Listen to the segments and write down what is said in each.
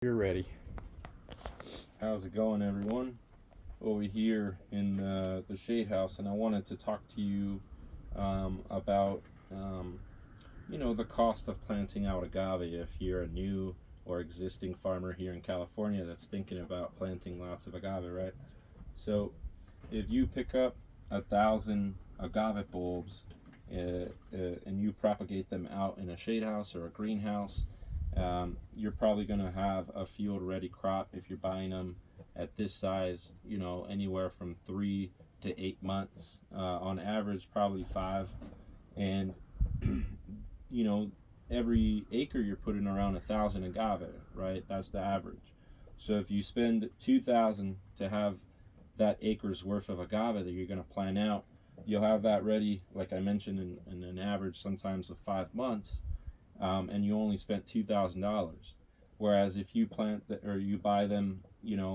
You're ready. How's it going, everyone? Over here in the shade house, and I wanted to talk to you about the cost of planting out agave if you're a new or existing farmer here in California that's thinking about planting lots of agave, right? So if you pick up 1,000 agave bulbs and you propagate them out in a shade house or a greenhouse, you're probably going to have a field ready crop if you're buying them at this size, anywhere from 3 to 8 months, on average probably 5. And you know every acre you're putting around 1,000 agave, right? That's the average. So if you spend 2,000 to have that acre's worth of agave that you're going to plant out, you'll have that ready, like I mentioned, in an average sometimes of 5 months, and you only spent $2,000. Whereas if you plant or you buy them,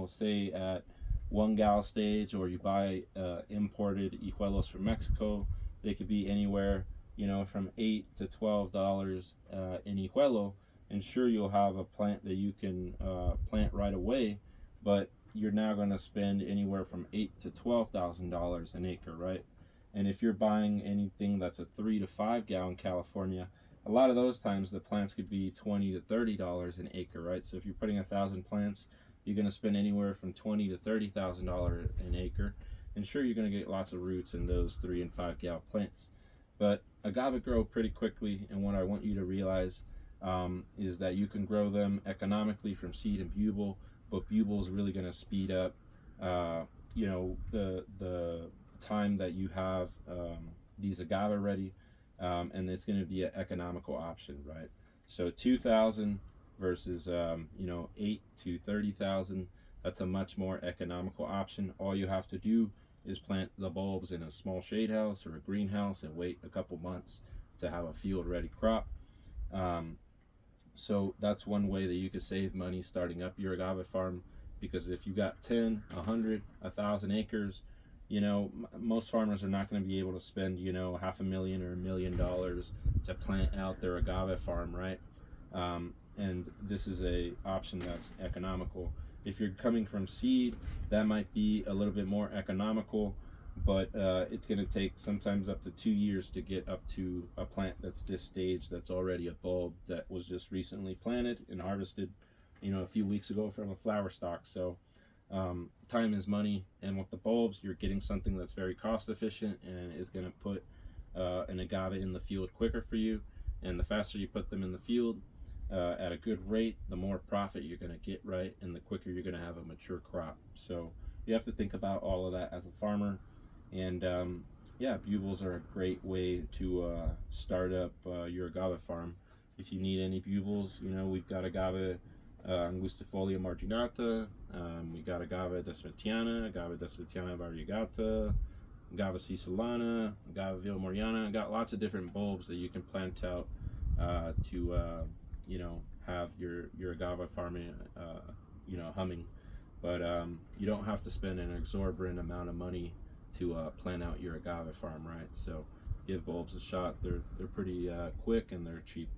say at 1 gal stage, or you buy imported hijuelos from Mexico, they could be anywhere, from $8 to $12 in hijuelo, and sure, you'll have a plant that you can plant right away, but you're now going to spend anywhere from $8 to $12,000 an acre, right? And if you're buying anything that's a 3 to 5 gal in California, a lot of those times the plants could be $20 to $30 an acre, right? So if you're putting 1,000 plants, you're going to spend anywhere from $20 to $30,000 an acre, and sure, you're going to get lots of roots in those 3 and 5 gal plants. But agave grow pretty quickly, and what I want you to realize is that you can grow them economically from seed and bubble, but bubble is really going to speed up, the time that you have these agave ready, and it's going to be an economical option, right? So 2,000 versus 8 to 30,000. That's a much more economical option. All you have to do is plant the bulbs in a small shade house or a greenhouse and wait a couple months to have a field ready crop. So that's one way that you could save money starting up your agave farm, because if you got 10, 100, 1,000 acres, most farmers are not going to be able to spend, $500,000 or $1 million to plant out their agave farm, right? And this is a option that's economical. If you're coming from seed, that might be a little bit more economical, but it's going to take sometimes up to 2 years to get up to a plant that's this stage, that's already a bulb that was just recently planted and harvested, a few weeks ago from a flower stalk. So time is money, and with the bulbs, you're getting something that's very cost efficient and is going to put an agave in the field quicker for you. And the faster you put them in the field at a good rate, the more profit you're going to get, right? And the quicker you're going to have a mature crop. So you have to think about all of that as a farmer. And bugles are a great way to start up your agave farm. If you need any bugles, we've got agave angustifolia marginata, we got agave desmetiana variegata, agave cisalana, agave villamoriana. Got lots of different bulbs that you can plant out to have your agave farming humming. But you don't have to spend an exorbitant amount of money to plant out your agave farm, right? So give bulbs a shot. They're pretty quick, and they're cheap.